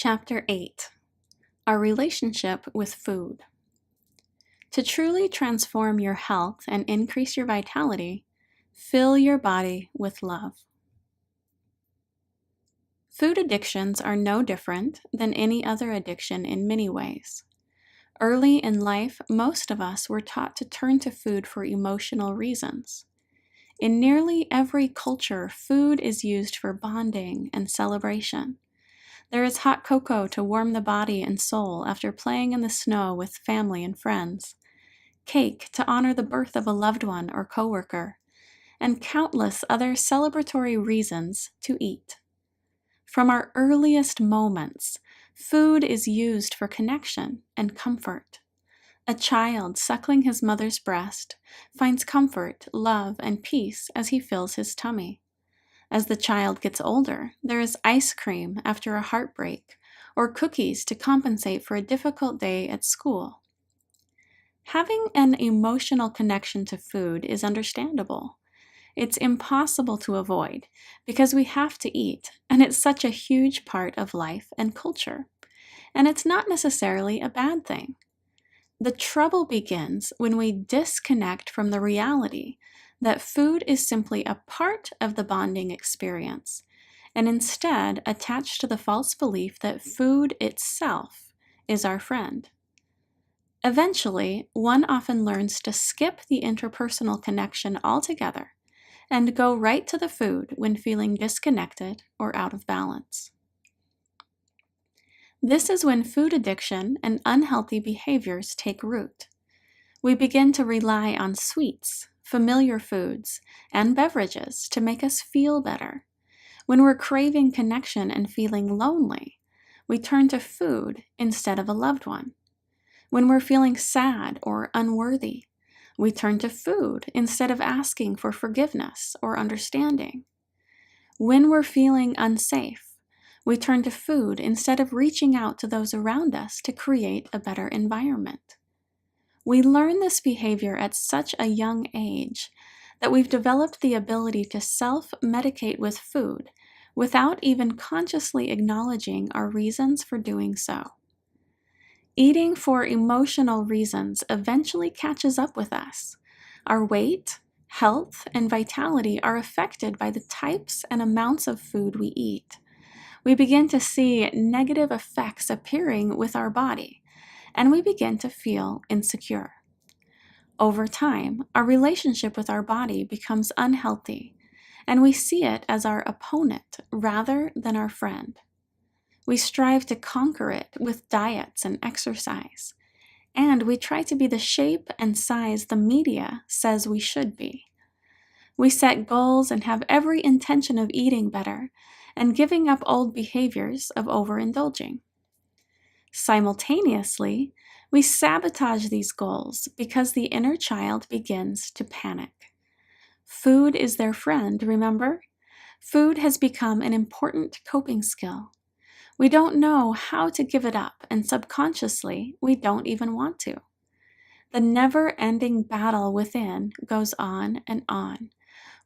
Chapter 8: Our Relationship with Food. To truly transform your health and increase your vitality, fill your body with love. Food addictions are no different than any other addiction in many ways. Early in life, most of us were taught to turn to food for emotional reasons. In nearly every culture, food is used for bonding and celebration. There is hot cocoa to warm the body and soul after playing in the snow with family and friends, cake to honor the birth of a loved one or coworker, and countless other celebratory reasons to eat. From our earliest moments, food is used for connection and comfort. A child suckling his mother's breast finds comfort, love, and peace as he fills his tummy. As the child gets older, there is ice cream after a heartbreak, or cookies to compensate for a difficult day at school. Having an emotional connection to food is understandable. It's impossible to avoid because we have to eat, and it's such a huge part of life and culture. And it's not necessarily a bad thing. The trouble begins when we disconnect from the reality that food is simply a part of the bonding experience, and instead attach to the false belief that food itself is our friend. Eventually, one often learns to skip the interpersonal connection altogether and go right to the food when feeling disconnected or out of balance. This is when food addiction and unhealthy behaviors take root. We begin to rely on sweets, familiar foods, and beverages to make us feel better. When we're craving connection and feeling lonely, we turn to food instead of a loved one. When we're feeling sad or unworthy, we turn to food instead of asking for forgiveness or understanding. When we're feeling unsafe, we turn to food instead of reaching out to those around us to create a better environment. We learn this behavior at such a young age that we've developed the ability to self-medicate with food without even consciously acknowledging our reasons for doing so. Eating for emotional reasons eventually catches up with us. Our weight, health, and vitality are affected by the types and amounts of food we eat. We begin to see negative effects appearing with our body, and we begin to feel insecure. Over time, our relationship with our body becomes unhealthy, and we see it as our opponent rather than our friend. We strive to conquer it with diets and exercise, and we try to be the shape and size the media says we should be. We set goals and have every intention of eating better and giving up old behaviors of overindulging. Simultaneously, we sabotage these goals because the inner child begins to panic. Food is their friend, remember? Food has become an important coping skill. We don't know how to give it up, and subconsciously, we don't even want to. The never-ending battle within goes on and on.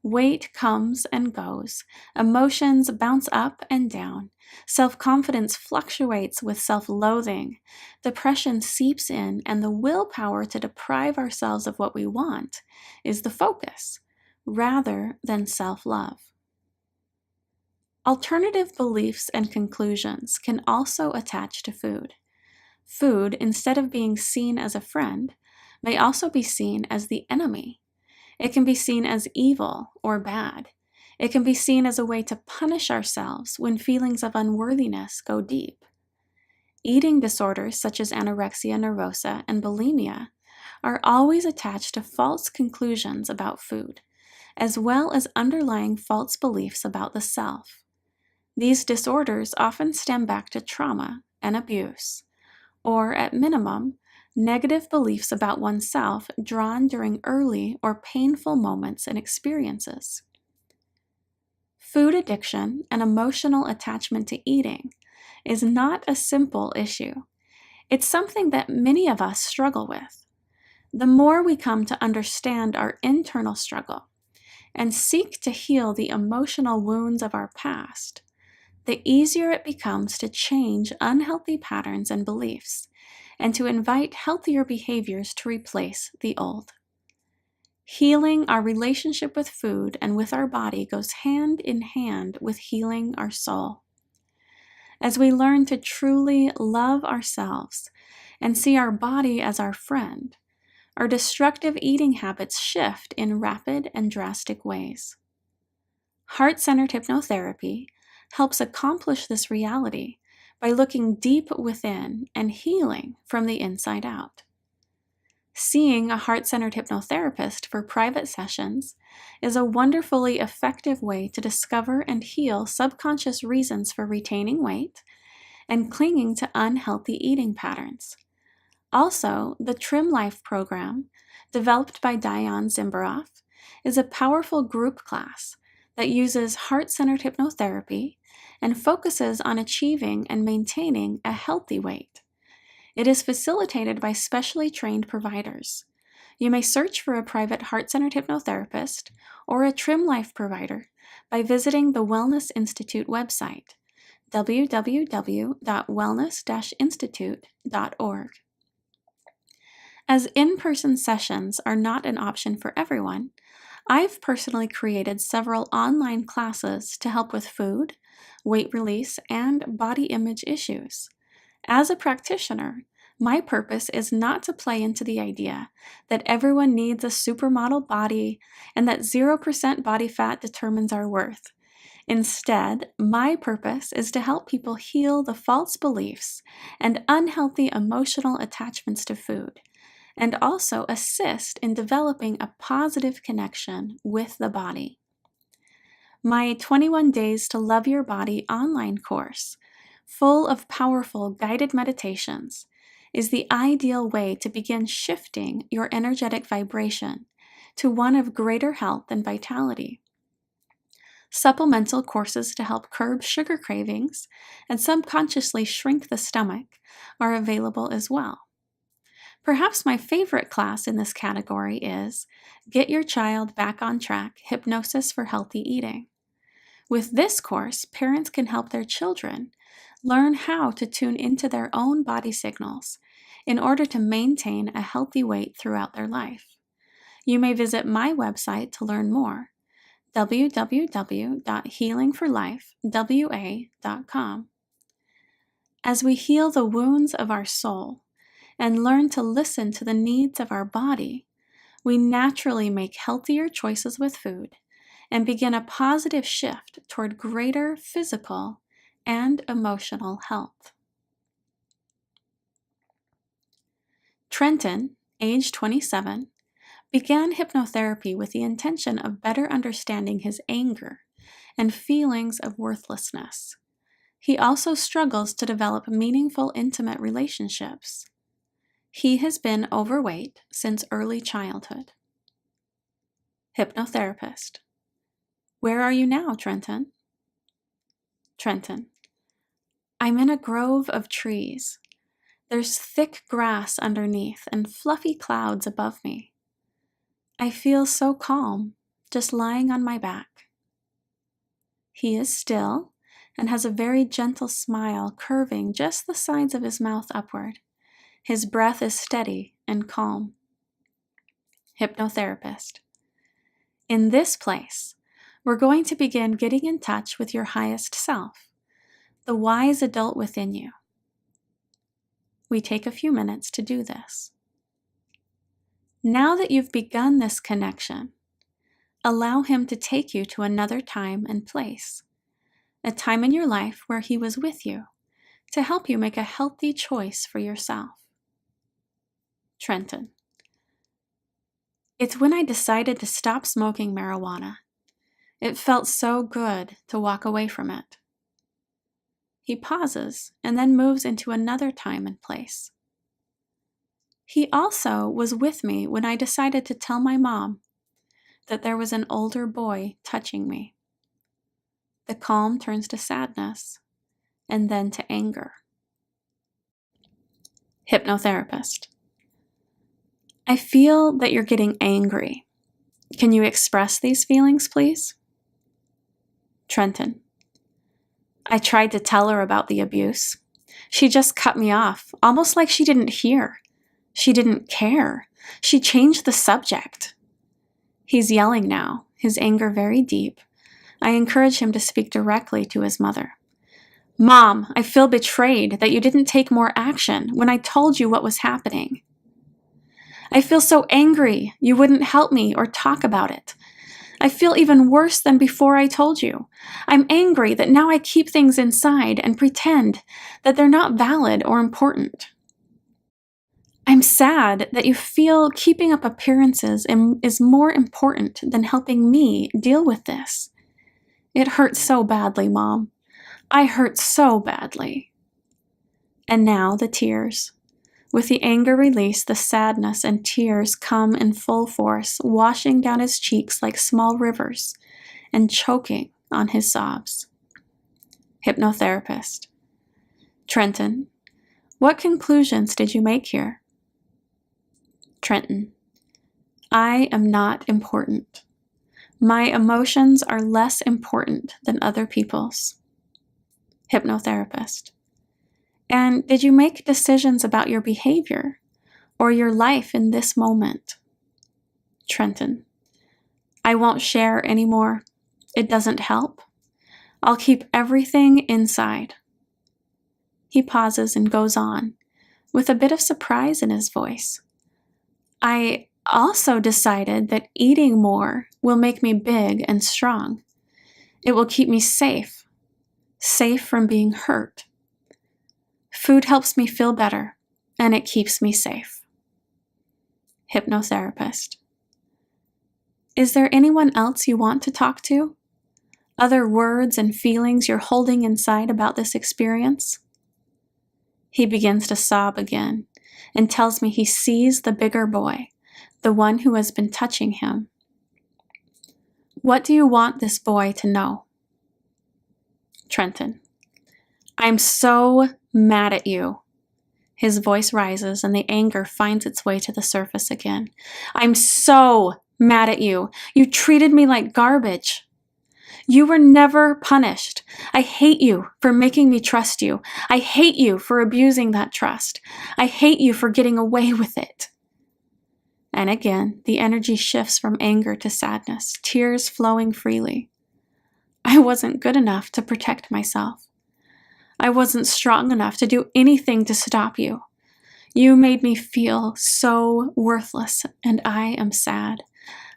Weight comes and goes. Emotions bounce up and down. Self-confidence fluctuates with self-loathing. Depression seeps in, and the willpower to deprive ourselves of what we want is the focus, rather than self-love. Alternative beliefs and conclusions can also attach to food. Food, instead of being seen as a friend, may also be seen as the enemy. It can be seen as evil or bad. It can be seen as a way to punish ourselves when feelings of unworthiness go deep. Eating disorders such as anorexia nervosa and bulimia are always attached to false conclusions about food, as well as underlying false beliefs about the self. These disorders often stem back to trauma and abuse, or at minimum, negative beliefs about oneself drawn during early or painful moments and experiences. Food addiction and emotional attachment to eating is not a simple issue. It's something that many of us struggle with. The more we come to understand our internal struggle and seek to heal the emotional wounds of our past, the easier it becomes to change unhealthy patterns and beliefs and to invite healthier behaviors to replace the old. Healing our relationship with food and with our body goes hand in hand with healing our soul. As we learn to truly love ourselves and see our body as our friend, our destructive eating habits shift in rapid and drastic ways. Heart-centered hypnotherapy helps accomplish this reality by looking deep within and healing from the inside out. Seeing a heart-centered hypnotherapist for private sessions is a wonderfully effective way to discover and heal subconscious reasons for retaining weight and clinging to unhealthy eating patterns. Also, the Trim Life program, developed by Diane Zimberoff, is a powerful group class that uses heart-centered hypnotherapy and focuses on achieving and maintaining a healthy weight. It is facilitated by specially trained providers. You may search for a private heart-centered hypnotherapist or a Trim Life provider by visiting the Wellness Institute website, www.wellness-institute.org. As in-person sessions are not an option for everyone, I've personally created several online classes to help with food, weight release, and body image issues. As a practitioner, my purpose is not to play into the idea that everyone needs a supermodel body and that 0% body fat determines our worth. Instead, my purpose is to help people heal the false beliefs and unhealthy emotional attachments to food, and also assist in developing a positive connection with the body. My 21 Days to Love Your Body online course, full of powerful guided meditations, is the ideal way to begin shifting your energetic vibration to one of greater health and vitality. Supplemental courses to help curb sugar cravings and subconsciously shrink the stomach are available as well. Perhaps my favorite class in this category is Get Your Child Back on Track: Hypnosis for Healthy Eating. With this course, parents can help their children learn how to tune into their own body signals in order to maintain a healthy weight throughout their life. You may visit my website to learn more, www.healingforlifewa.com. As we heal the wounds of our soul and learn to listen to the needs of our body, we naturally make healthier choices with food and begin a positive shift toward greater physical and emotional health. Trenton, age 27, began hypnotherapy with the intention of better understanding his anger and feelings of worthlessness. He also struggles to develop meaningful, intimate relationships. He has been overweight since early childhood. Hypnotherapist: Where are you now, Trenton? Trenton: I'm in a grove of trees. There's thick grass underneath and fluffy clouds above me. I feel so calm, just lying on my back. He is still and has a very gentle smile curving just the sides of his mouth upward. His breath is steady and calm. Hypnotherapist: In this place, we're going to begin getting in touch with your highest self, the wise adult within you. We take a few minutes to do this. Now that you've begun this connection, allow him to take you to another time and place, a time in your life where he was with you to help you make a healthy choice for yourself. Trenton: It's when I decided to stop smoking marijuana. It felt so good to walk away from it. He pauses and then moves into another time and place. He also was with me when I decided to tell my mom that there was an older boy touching me. The calm turns to sadness and then to anger. Hypnotherapist: I feel that you're getting angry. Can you express these feelings, please? Trenton: I tried to tell her about the abuse. She just cut me off, almost like she didn't hear. She didn't care. She changed the subject. He's yelling now, his anger very deep. I encourage him to speak directly to his mother. Mom, I feel betrayed that you didn't take more action when I told you what was happening. I feel so angry you wouldn't help me or talk about it. I feel even worse than before I told you. I'm angry that now I keep things inside and pretend that they're not valid or important. I'm sad that you feel keeping up appearances is more important than helping me deal with this. It hurts so badly, Mom. I hurt so badly. And now the tears. With the anger released, the sadness and tears come in full force, washing down his cheeks like small rivers and choking on his sobs. Hypnotherapist. Trenton, what conclusions did you make here? Trenton, I am not important. My emotions are less important than other people's. Hypnotherapist. And did you make decisions about your behavior or your life in this moment? Trenton, I won't share anymore. It doesn't help. I'll keep everything inside. He pauses and goes on, with a bit of surprise in his voice. I also decided that eating more will make me big and strong. It will keep me safe from being hurt. Food helps me feel better, and it keeps me safe. Hypnotherapist. Is there anyone else you want to talk to? Other words and feelings you're holding inside about this experience? He begins to sob again and tells me he sees the bigger boy, the one who has been touching him. What do you want this boy to know? Trenton. I'm so mad at you. His voice rises and the anger finds its way to the surface again. I'm so mad at you. You treated me like garbage. You were never punished. I hate you for making me trust you. I hate you for abusing that trust. I hate you for getting away with it. And again, the energy shifts from anger to sadness, tears flowing freely. I wasn't good enough to protect myself. I wasn't strong enough to do anything to stop you. You made me feel so worthless, and I am sad.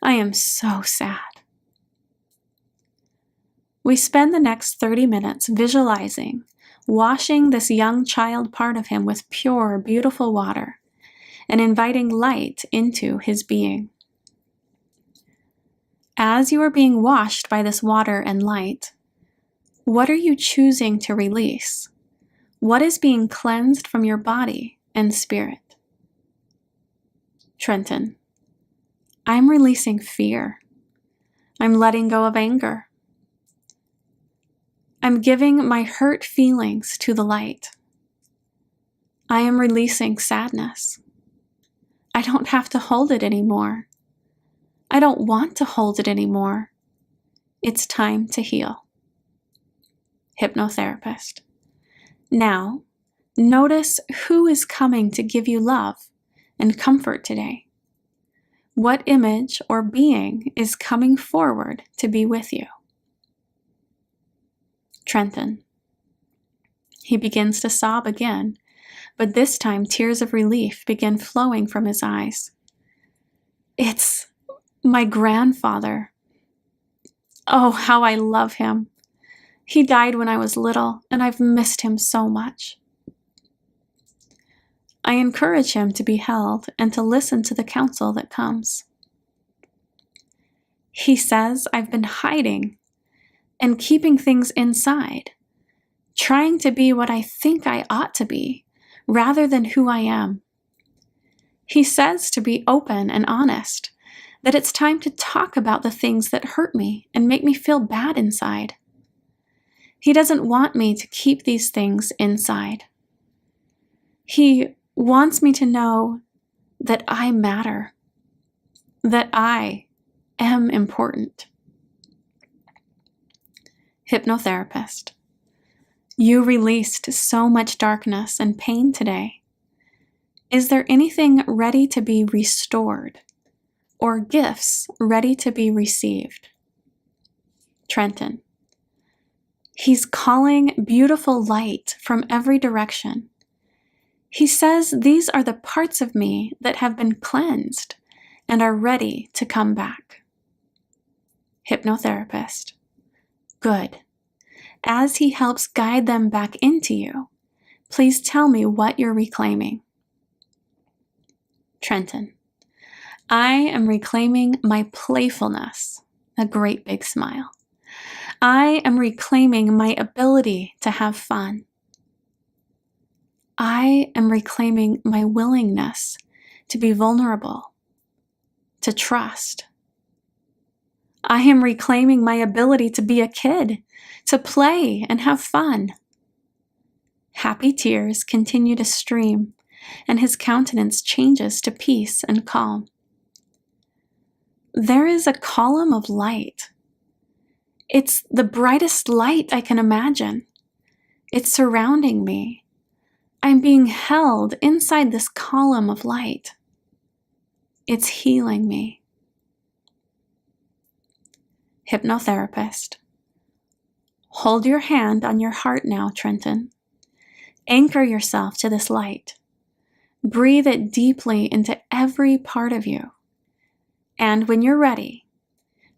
I am so sad. We spend the next 30 minutes visualizing, washing this young child part of him with pure, beautiful water, and inviting light into his being. As you are being washed by this water and light, what are you choosing to release? What is being cleansed from your body and spirit? Trenton, I'm releasing fear. I'm letting go of anger. I'm giving my hurt feelings to the light. I am releasing sadness. I don't have to hold it anymore. I don't want to hold it anymore. It's time to heal. Hypnotherapist. Now, notice who is coming to give you love and comfort today. What image or being is coming forward to be with you? Trenton. He begins to sob again, but this time tears of relief begin flowing from his eyes. It's my grandfather. Oh, how I love him. He died when I was little, and I've missed him so much. I encourage him to be held and to listen to the counsel that comes. He says I've been hiding and keeping things inside, trying to be what I think I ought to be, rather than who I am. He says to be open and honest, that it's time to talk about the things that hurt me and make me feel bad inside. He doesn't want me to keep these things inside. He wants me to know that I matter, that I am important. Hypnotherapist. You released so much darkness and pain today. Is there anything ready to be restored or gifts ready to be received? Trenton. He's calling beautiful light from every direction. He says these are the parts of me that have been cleansed and are ready to come back. Hypnotherapist. Good. As he helps guide them back into you, please tell me what you're reclaiming. Trenton. I am reclaiming my playfulness. A great big smile. I am reclaiming my ability to have fun. I am reclaiming my willingness to be vulnerable, to trust. I am reclaiming my ability to be a kid, to play and have fun. Happy tears continue to stream, and his countenance changes to peace and calm. There is a column of light. It's the brightest light I can imagine. It's surrounding me. I'm being held inside this column of light. It's healing me. Hypnotherapist. Hold your hand on your heart now, Trenton. Anchor yourself to this light. Breathe it deeply into every part of you. And when you're ready,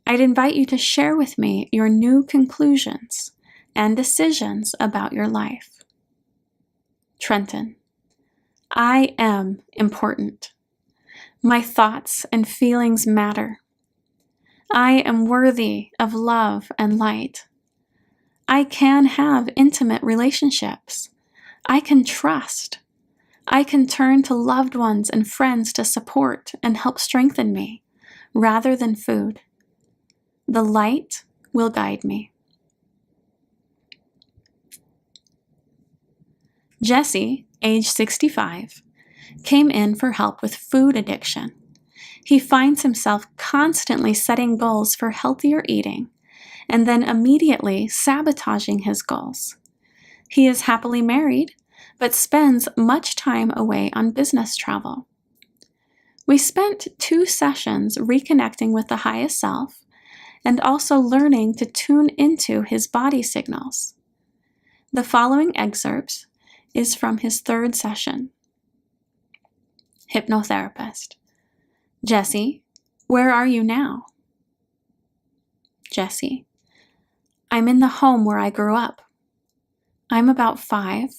I'd invite you to share with me your new conclusions and decisions about your life. Trenton. I am important. My thoughts and feelings matter. I am worthy of love and light. I can have intimate relationships. I can trust. I can turn to loved ones and friends to support and help strengthen me, rather than food. The light will guide me. Jesse, age 65, came in for help with food addiction. He finds himself constantly setting goals for healthier eating and then immediately sabotaging his goals. He is happily married, but spends much time away on business travel. We spent 2 sessions reconnecting with the highest self and also learning to tune into his body signals. The following excerpts is from his 3rd session. Hypnotherapist. Jesse, where are you now? Jesse. I'm in the home where I grew up. I'm about 5.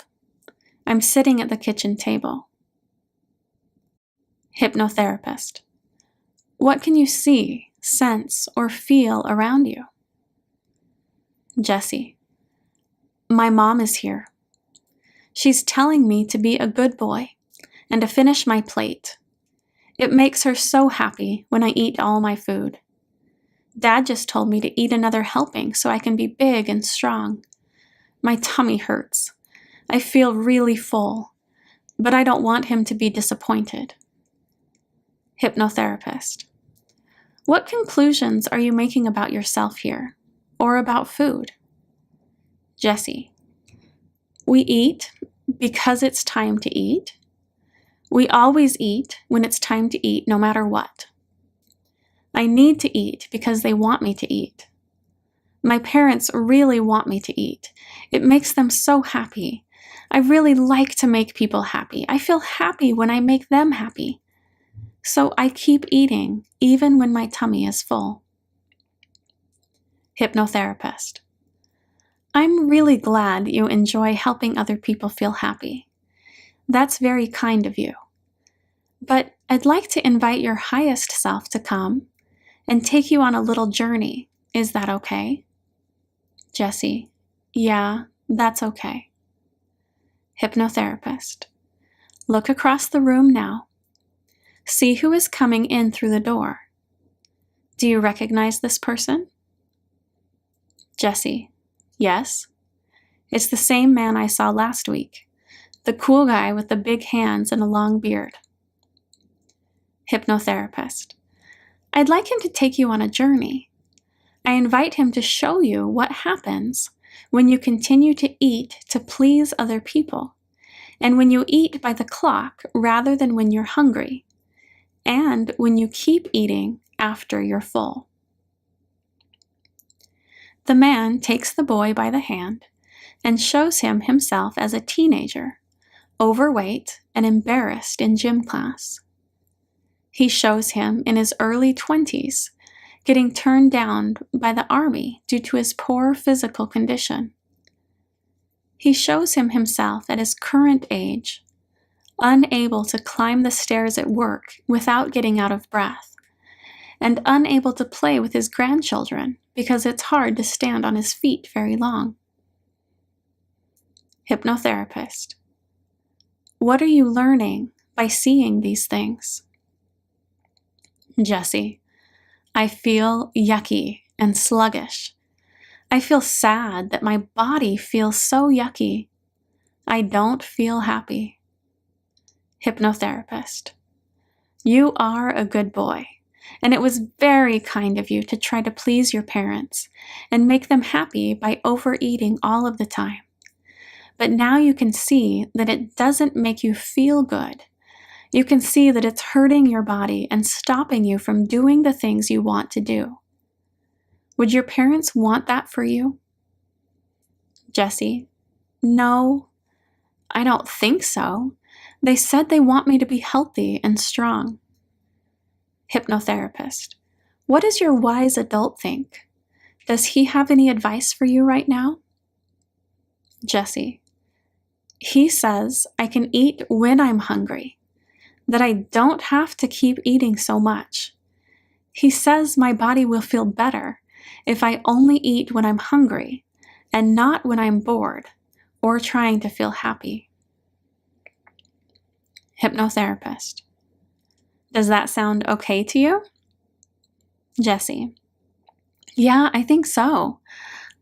I'm sitting at the kitchen table. Hypnotherapist. What can you see, sense, or feel around you? Jesse. My mom is here. She's telling me to be a good boy and to finish my plate. It makes her so happy when I eat all my food. Dad just told me to eat another helping so I can be big and strong. My tummy hurts. I feel really full, but I don't want him to be disappointed. Hypnotherapist. What conclusions are you making about yourself here, or about food? Jesse. We eat because it's time to eat. We always eat when it's time to eat, no matter what. I need to eat because they want me to eat. My parents really want me to eat. It makes them so happy. I really like to make people happy. I feel happy when I make them happy. So I keep eating even when my tummy is full. Hypnotherapist. I'm really glad you enjoy helping other people feel happy. That's very kind of you. But I'd like to invite your highest self to come and take you on a little journey. Is that okay? Jesse. Yeah, that's okay. Hypnotherapist. Look across the room now. See who is coming in through the door. Do you recognize this person? Jesse. Yes. It's the same man I saw last week. The cool guy with the big hands and a long beard. Hypnotherapist. I'd like him to take you on a journey. I invite him to show you what happens when you continue to eat to please other people, and when you eat by the clock rather than when you're hungry, and when you keep eating after you're full. The man takes the boy by the hand and shows him himself as a teenager, overweight and embarrassed in gym class. He shows him in his early 20s, getting turned down by the army due to his poor physical condition. He shows him himself at his current age, unable to climb the stairs at work without getting out of breath, and unable to play with his grandchildren because it's hard to stand on his feet very long. Hypnotherapist: what are you learning by seeing these things? Jesse: I feel yucky and sluggish. I feel sad that my body feels so yucky. I don't feel happy. Hypnotherapist: you are a good boy, and it was very kind of you to try to please your parents and make them happy by overeating all of the time. But now you can see that it doesn't make you feel good. You can see that it's hurting your body and stopping you from doing the things you want to do. Would your parents want that for you? Jesse: no, I don't think so. They said they want me to be healthy and strong. Hypnotherapist: what does your wise adult think? Does he have any advice for you right now? Jesse: he says I can eat when I'm hungry, that I don't have to keep eating so much. He says my body will feel better if I only eat when I'm hungry and not when I'm bored or trying to feel happy. Hypnotherapist: does that sound okay to you? Jesse: yeah, I think so.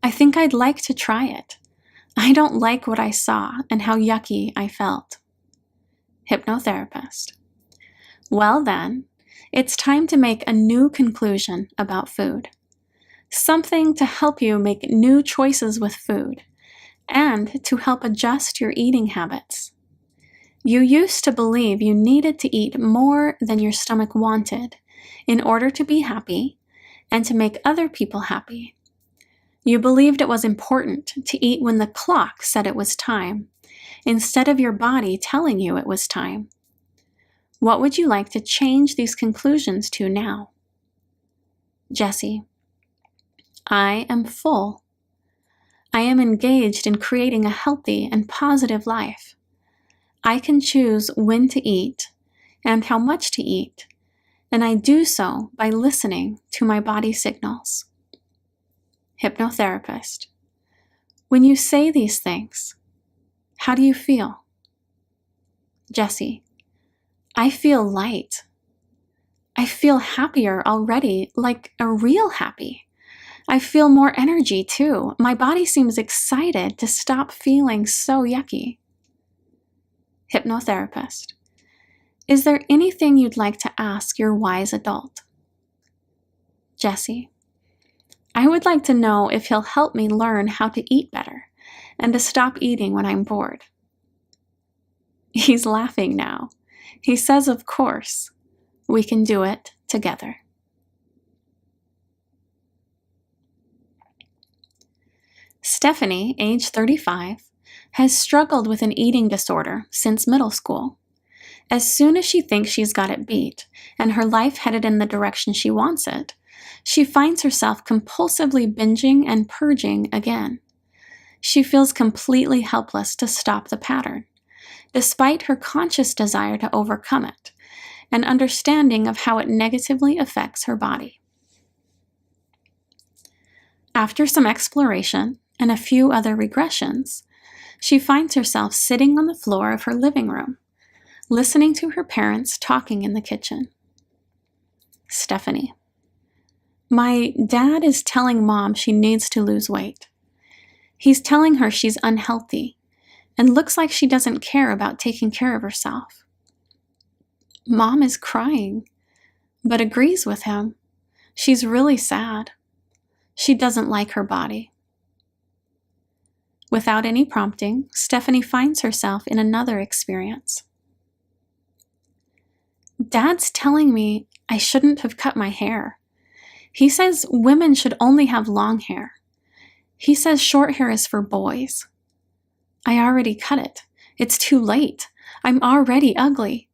I think I'd like to try it. I don't like what I saw and how yucky I felt. Hypnotherapist: well then, it's time to make a new conclusion about food. Something to help you make new choices with food and to help adjust your eating habits. You used to believe you needed to eat more than your stomach wanted in order to be happy and to make other people happy. You believed it was important to eat when the clock said it was time, instead of your body telling you it was time. What would you like to change these conclusions to now? Jesse: I am full. I am engaged in creating a healthy and positive life. I can choose when to eat and how much to eat, and I do so by listening to my body signals. Hypnotherapist: when you say these things, how do you feel? Jesse: I feel light. I feel happier already, like a real happy. I feel more energy too. My body seems excited to stop feeling so yucky. Hypnotherapist: is there anything you'd like to ask your wise adult? Jesse: I would like to know if he'll help me learn how to eat better and to stop eating when I'm bored. He's laughing now. He says, of course, we can do it together. Stephanie, age 35, has struggled with an eating disorder since middle school. As soon as she thinks she's got it beat and her life headed in the direction she wants it, she finds herself compulsively binging and purging again. She feels completely helpless to stop the pattern, despite her conscious desire to overcome it and understanding of how it negatively affects her body. After some exploration and a few other regressions, she finds herself sitting on the floor of her living room, listening to her parents talking in the kitchen. Stephanie: my dad is telling Mom she needs to lose weight. He's telling her she's unhealthy and looks like she doesn't care about taking care of herself. Mom is crying, but agrees with him. She's really sad. She doesn't like her body. Without any prompting, Stephanie finds herself in another experience. Dad's telling me I shouldn't have cut my hair. He says women should only have long hair. He says short hair is for boys. I already cut it. It's too late. I'm already ugly.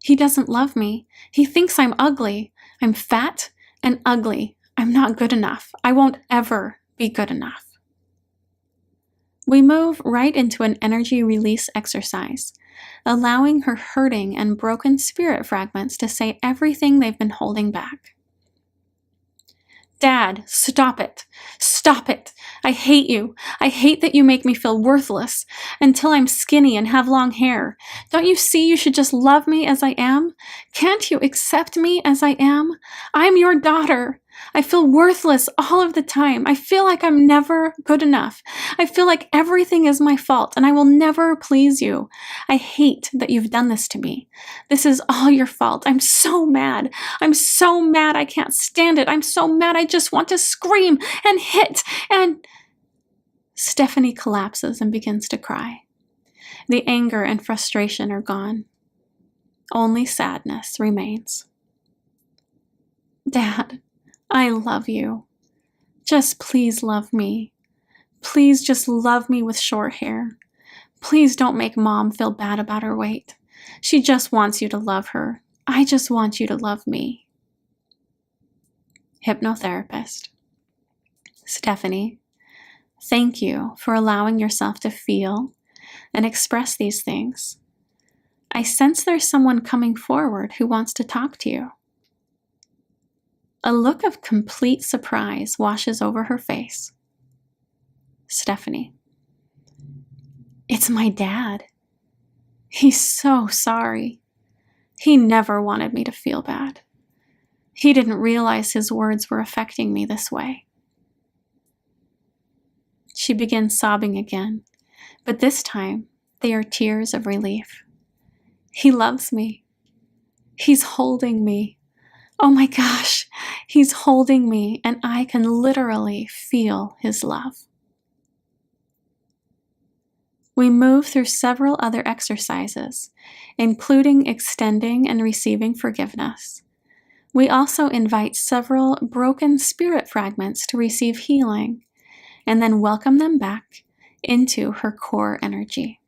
He doesn't love me. He thinks I'm ugly. I'm fat and ugly. I'm not good enough. I won't ever be good enough. We move right into an energy release exercise, allowing her hurting and broken spirit fragments to say everything they've been holding back. Dad, stop it. Stop it. I hate you. I hate that you make me feel worthless until I'm skinny and have long hair. Don't you see you should just love me as I am? Can't you accept me as I am? I'm your daughter. I feel worthless all of the time. I feel like I'm never good enough. I feel like everything is my fault and I will never please you. I hate that you've done this to me. This is all your fault. I'm so mad. I'm so mad. I can't stand it. I'm so mad. I just want to scream and hit and... Stephanie collapses and begins to cry. The anger and frustration are gone. Only sadness remains. Dad, I love you. Just please love me. Please just love me with short hair. Please don't make Mom feel bad about her weight. She just wants you to love her. I just want you to love me. Hypnotherapist. Stephanie, thank you for allowing yourself to feel and express these things. I sense there's someone coming forward who wants to talk to you. A look of complete surprise washes over her face. Stephanie. It's my dad. He's so sorry. He never wanted me to feel bad. He didn't realize his words were affecting me this way. She begins sobbing again, but this time they are tears of relief. He loves me. He's holding me. Oh my gosh, he's holding me and I can literally feel his love. We move through several other exercises, including extending and receiving forgiveness. We also invite several broken spirit fragments to receive healing and then welcome them back into her core energy.